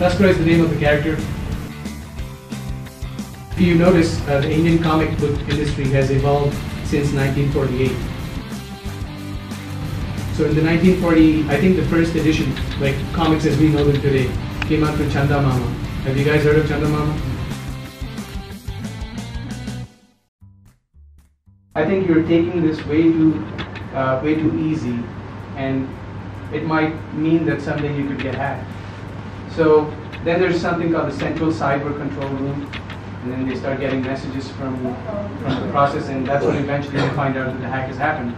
Taskara is the name of the character. If you notice, the Indian comic book industry has evolved since 1948. So in the 1940, I think the first edition, like comics as we know them today, came out from Chanda Mama. Have you guys heard of Chanda Mama? I think you're taking this way too easy, and it might mean that someday you could get hacked. So then there's something called the Central Cyber Control Room, and then they start getting messages from the process, and that's when eventually they find out that the hack has happened.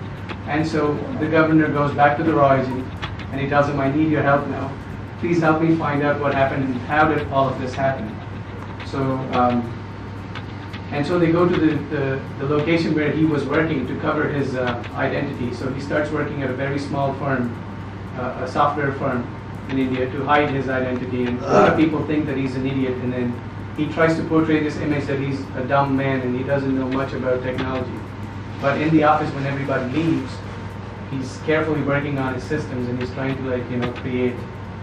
And so the governor goes back to the raw agent, and he tells him, I need your help now. Please help me find out what happened and how did all of this happen. So, and so they go to the location where he was working to cover his identity. So he starts working at a very small firm, a software firm in India, to hide his identity. And a lot of people think that he's an idiot, and then he tries to portray this image that he's a dumb man and he doesn't know much about technology. But in the office, when everybody leaves, he's carefully working on his systems, and he's trying to create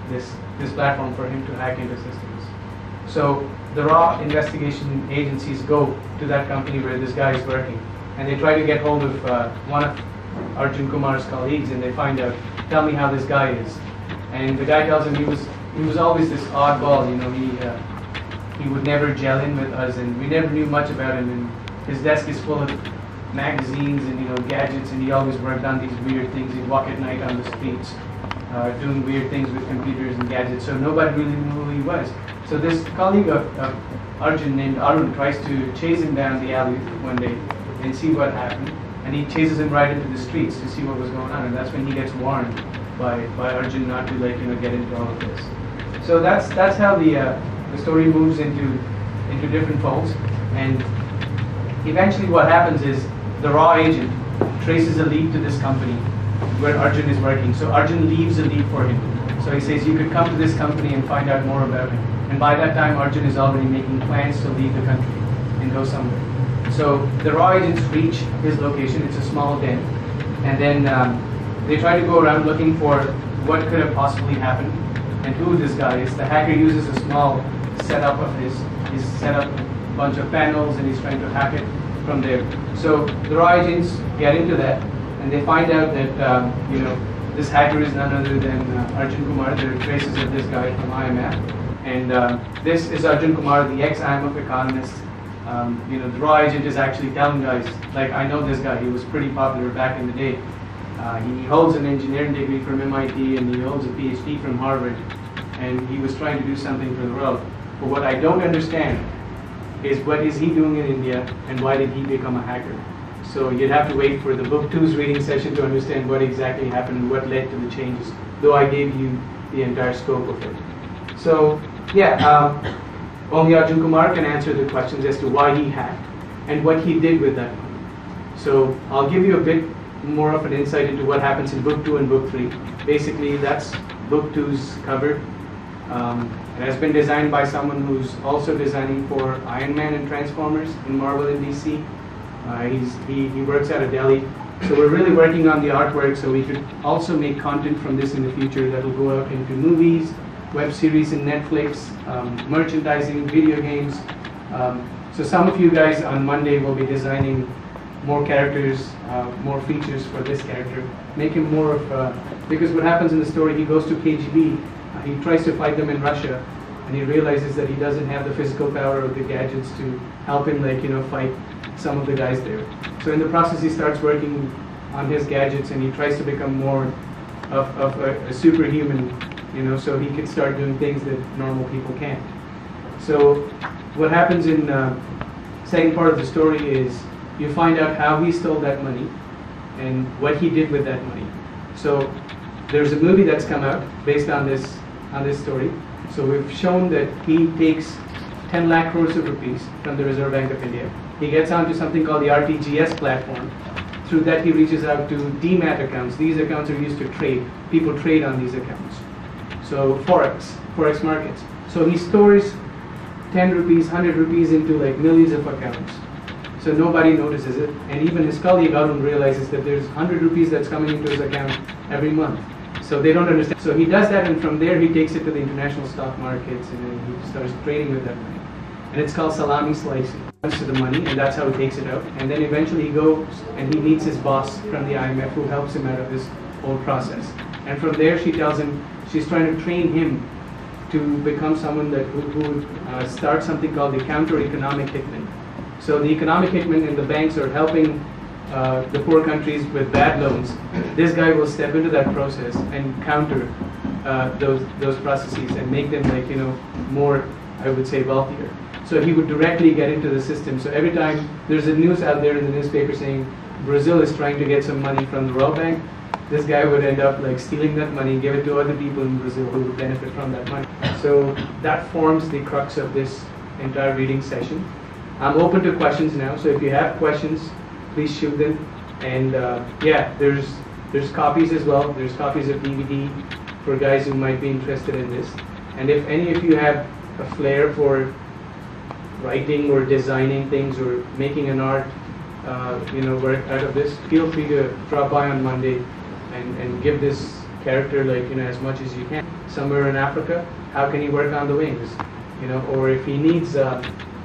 this platform for him to hack into systems. So the raw investigation agencies go to that company where this guy is working, and they try to get hold of one of Arjun Kumar's colleagues, and they find out, tell me how this guy is. And the guy tells him he was always this oddball, he would never gel in with us, and we never knew much about him, and his desk is full of magazines and gadgets, and he always worked on these weird things. He'd walk at night on the streets doing weird things with computers and gadgets, so nobody really knew who he was. So this colleague of Arjun named Arun tries to chase him down the alley one day and see what happened, and he chases him right into the streets to see what was going on, and that's when he gets warned by Arjun not to get into all of this. So that's how the story moves into different folds, and eventually what happens is the raw agent traces a lead to this company where Arjun is working. So Arjun leaves a lead for him. So he says, you could come to this company and find out more about him. And by that time, Arjun is already making plans to leave the country and go somewhere. So the raw agents reach his location. It's a small den. And then they try to go around looking for what could have possibly happened and who this guy is. The hacker uses a small setup of his. He's set up a bunch of panels, and he's trying to hack it from there. So the raw agents get into that, and they find out that this hacker is none other than Arjun Kumar. There are traces of this guy from IMF, and this is Arjun Kumar, the ex-IMF economist. The raw agent is actually telling guys, I know this guy. He was pretty popular back in the day. He holds an engineering degree from MIT, and he holds a PhD from Harvard, and he was trying to do something for the world. But what I don't understand is what is he doing in India, and why did he become a hacker? So you'd have to wait for the book 2's reading session to understand what exactly happened and what led to the changes, though I gave you the entire scope of it. So only Arjun Kumar can answer the questions as to why he hacked and what he did with that money. So I'll give you a bit more of an insight into what happens in book 2 and book 3. Basically, that's book 2's cover. It has been designed by someone who's also designing for Iron Man and Transformers in Marvel and DC. He works out of Delhi. So we're really working on the artwork so we could also make content from this in the future that will go out into movies, web series in Netflix, merchandising, video games. So some of you guys on Monday will be designing more characters, more features for this character. Make him more of, because what happens in the story, he goes to KGB, he tries to fight them in Russia, and he realizes that he doesn't have the physical power of the gadgets to help him fight some of the guys there. So in the process, he starts working on his gadgets, and he tries to become more of a superhuman, so he can start doing things that normal people can't. So what happens in second part of the story is you find out how he stole that money and what he did with that money. So there's a movie that's come out based on this story. So we've shown that he takes 10 lakh crores of rupees from the Reserve Bank of India. He gets onto something called the RTGS platform. Through that, he reaches out to demat accounts. These accounts are used to trade. People trade on these accounts. So forex markets. So he stores 10 rupees, 100 rupees into millions of accounts. So nobody notices it, and even his colleague Arun realizes that there's 100 rupees that's coming into his account every month. So So they don't understand. So he does that, and from there he takes it to the international stock markets, and then he starts trading with that money. And it's called salami slicing. He comes to the money, and that's how he takes it out. And then eventually he goes and he meets his boss from the IMF, who helps him out of this whole process. And from there she tells him she's trying to train him to become someone that who start something called the counter-economic hitman. So the economic hitmen and the banks are helping the poor countries with bad loans. This guy will step into that process and counter those processes and make them, like, you know, more, I would say, wealthier. So he would directly get into the system. So every time there's a news out there in the newspaper saying Brazil is trying to get some money from the World Bank, this guy would end up like stealing that money, give it to other people in Brazil who would benefit from that money. So that forms the crux of this entire reading session. I'm open to questions now, so if you have questions, please shoot them. And yeah, there's copies as well. There's copies of DVD for guys who might be interested in this. And if any of you have a flair for writing or designing things or making an art, you know, work out of this, feel free to drop by on Monday and give this character, like, you know, as much as you can. Somewhere in Africa, how can he work on the wings? You know, or if he needs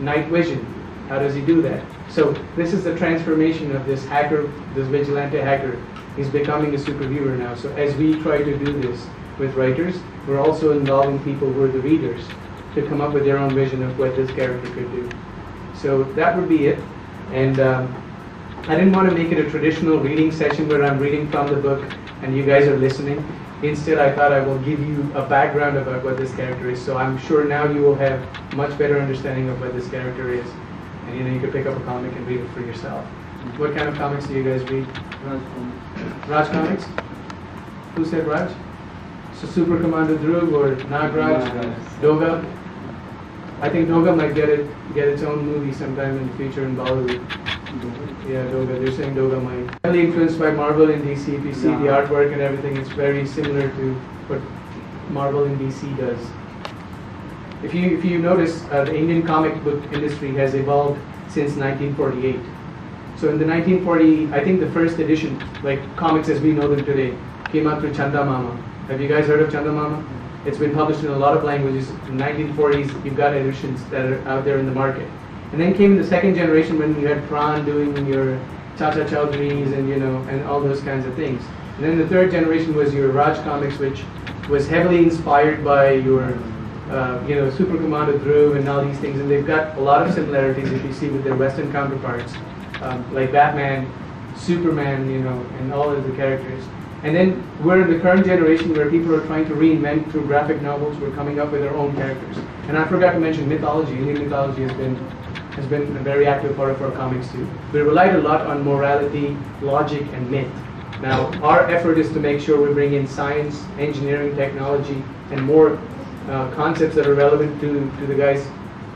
night vision, how does he do that? So this is the transformation of this hacker, this vigilante hacker. He's becoming a superhero now. So as we try to do this with writers, we're also involving people who are the readers to come up with their own vision of what this character could do. So that would be it. And I didn't want to make it a traditional reading session where I'm reading from the book and you guys are listening. Instead, I thought I will give you a background about what this character is. So I'm sure now you will have much better understanding of what this character is. And, you know, you could pick up a comic and read it for yourself. What kind of comics do you guys read? Raj comics. Raj comics? Who said Raj? So Super Commander Dhruv or Nagraj? Doga? I think Doga might get its own movie sometime in the future in Bollywood. Yeah, Doga. They're saying Doga might. Heavily influenced by Marvel and DC. If you see the artwork and everything, it's very similar to what Marvel and DC does. If you notice, the Indian comic book industry has evolved since 1948. So in the 1940, I think the first edition, like comics as we know them today, came out through Chanda Mama. Have you guys heard of Chanda Mama? It's been published in a lot of languages. In the 1940s, you've got editions that are out there in the market. And then came the second generation when you had Pran doing your Chacha Chowdhuries and, you know, and all those kinds of things. And then the third generation was your Raj comics, which was heavily inspired by your, you know, Super Commander Dhruv and all these things. And they've got a lot of similarities if you see with their Western counterparts, like Batman, Superman, you know, and all of the characters. And then we're in the current generation where people are trying to reinvent through graphic novels. We're coming up with our own characters. And I forgot to mention mythology. Indian mythology has been a very active part of our comics too. We relied a lot on morality, logic, and myth. Now, our effort is to make sure we bring in science, engineering, technology, and more concepts that are relevant to the guys,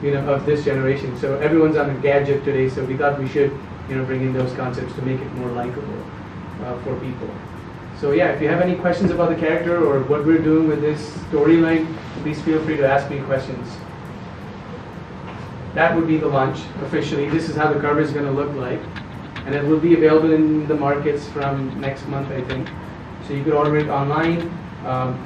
you know, of this generation. So everyone's on a gadget today, so we thought we should, you know, bring in those concepts to make it more likable for people. So yeah, if you have any questions about the character or what we're doing with this storyline, please feel free to ask me questions. That would be the launch officially. This is how the cover is going to look like. And it will be available in the markets from next month, I think. So you could order it online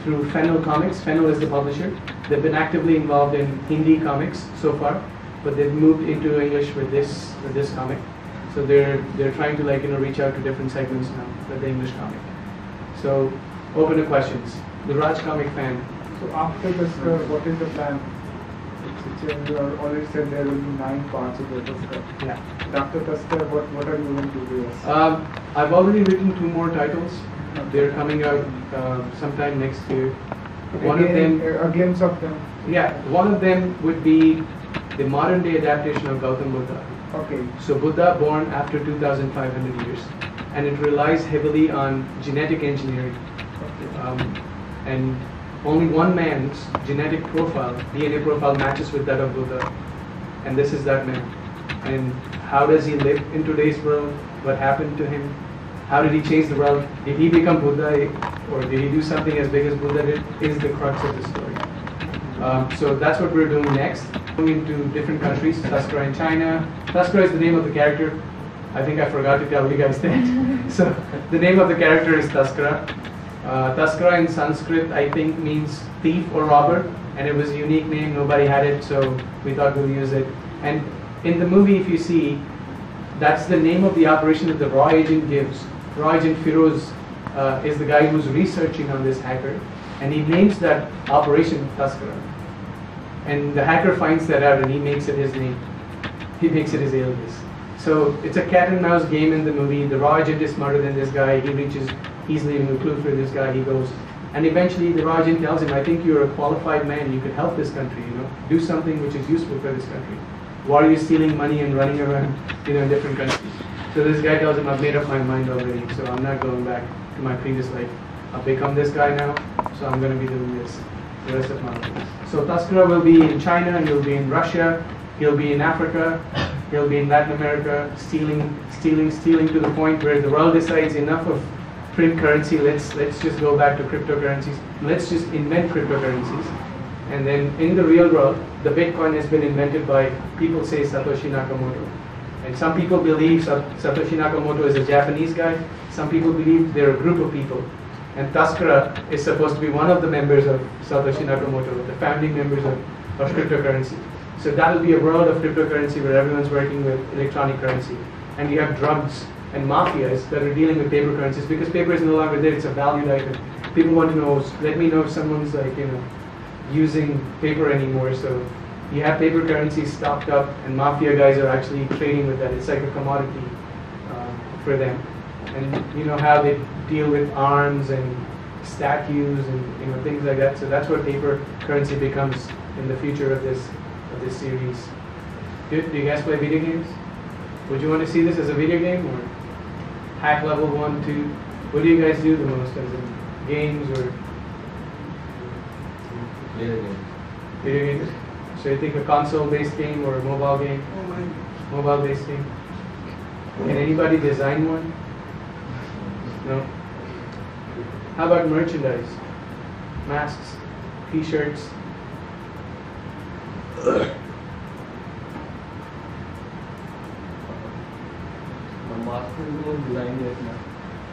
through Fennel Comics. Fennel is the publisher. They've been actively involved in Hindi comics so far, but they've moved into English with this comic. So they're trying to, like, you know, reach out to different segments now with the English comic. So open to questions. The Raj comic fan. So after Taskara, what is the plan? You already said there will be 9 parts of the Taskara. Yeah. After Taskara, what are you going to do? I've already written 2 more titles. They're coming out sometime next year. One of them, a glimpse of them. Yeah, one of them would be the modern day adaptation of Gautam Buddha. Okay. So Buddha born after 2,500 years, and it relies heavily on genetic engineering. And only one man's genetic profile, DNA profile, matches with that of Buddha, and this is that man. And how does he live in today's world? What happened to him? How did he change the world? Did he become Buddha, or did he do something as big as Buddha did? Is the crux of the story. So that's what we're doing next. Going into different countries, Taskara in China. Taskara is the name of the character. I think I forgot to tell you guys that. So the name of the character is Taskara. Taskara in Sanskrit, I think, means thief or robber, and it was a unique name. Nobody had it, so we thought we'll use it. And in the movie, if you see, that's the name of the operation that the raw agent gives. Raw agent Firoz is the guy who's researching on this hacker, and he names that operation Taskara. And the hacker finds that out, and he makes it his name. He makes it his alias. So it's a cat and mouse game in the movie. The raw agent is smarter than this guy. He reaches, he's leaving a clue for this guy. He goes, and eventually the raw agent tells him, I think you're a qualified man. You could help this country, do something which is useful for this country. Why are you stealing money and running around, in different countries? So this guy tells him, I've made up my mind already, so I'm not going back to my previous life. I've become this guy now, so I'm going to be doing this the rest of my life. So Taskara will be in China, he'll be in Russia, he'll be in Africa, he'll be in Latin America, stealing to the point where the world decides enough of print currency, let's just go back to cryptocurrencies, let's just invent cryptocurrencies. And then in the real world, the Bitcoin has been invented by, people say, Satoshi Nakamoto. And some people believe Satoshi Nakamoto is a Japanese guy. Some people believe they're a group of people. And Taskara is supposed to be one of the members of Satoshi Nakamoto, the founding members of cryptocurrency. So that will be a world of cryptocurrency where everyone's working with electronic currency. And you have drugs and mafias that are dealing with paper currencies because paper is no longer there, it's a valued item. People want to know, let me know if someone's using paper anymore. So you have paper currency stocked up, and mafia guys are actually trading with that. It's like a commodity for them. And you know how they deal with arms and statues and things like that. So that's what paper currency becomes in the future of this series. Do you guys play video games? Would you want to see this as a video game or hack level 1, 2? What do you guys do the most, as in games or? Video games. Video games? So you think a console-based game or a mobile game? Mobile-based game. Can anybody design one? No? How about merchandise? Masks, t-shirts. The mask is being designed right now.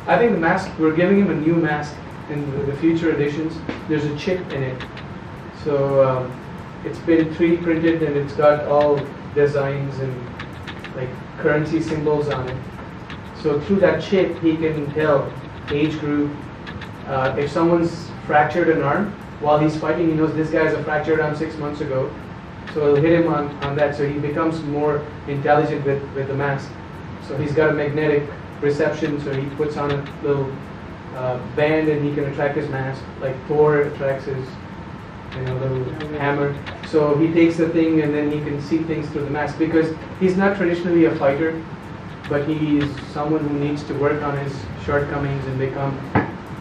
I think the mask, we're giving him a new mask in the future editions. There's a chip in it. So it's been 3D printed and it's got all designs and like currency symbols on it. So through that chip, he can tell age group. If someone's fractured an arm, while he's fighting, he knows this guy has a fractured arm 6 months ago. So he'll hit him on that. So he becomes more intelligent with the mask. So he's got a magnetic reception, so he puts on a little band and he can attract his mask, like Thor attracts his little hammer. So he takes the thing and then he can see things through the mask because he's not traditionally a fighter, but he's someone who needs to work on his shortcomings and become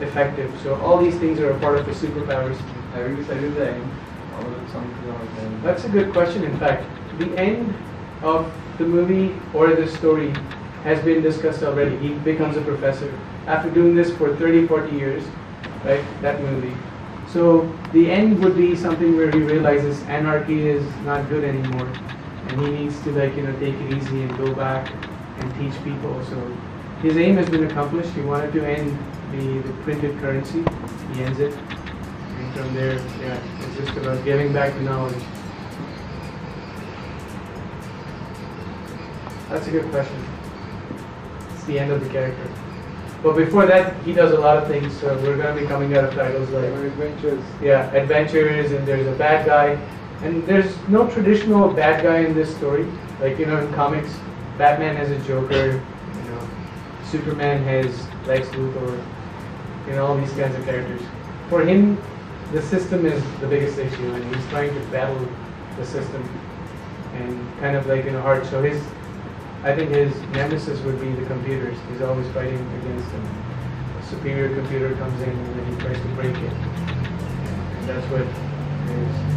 effective. So all these things are a part of his superpowers. Have you decided the end or something like that? That's a good question. In fact, the end of the movie or the story has been discussed already. He becomes a professor after doing this for 30, 40 years, right? That movie. So the end would be something where he realizes anarchy is not good anymore, and he needs to take it easy and go back and teach people. So his aim has been accomplished. He wanted to end the printed currency. He ends it, and from there, it's just about giving back the knowledge. That's a good question. It's the end of the character. But before that, he does a lot of things. So we're going to be coming out of titles like adventures. Yeah, adventures, and there's a bad guy. And there's no traditional bad guy in this story. Like, in comics, Batman has a Joker, Superman has Lex Luthor, all these kinds of characters. For him, the system is the biggest issue, and he's trying to battle the system and kind of hard. So I think his nemesis would be the computers. He's always fighting against them. A superior computer comes in and then he tries to break it. And that's what his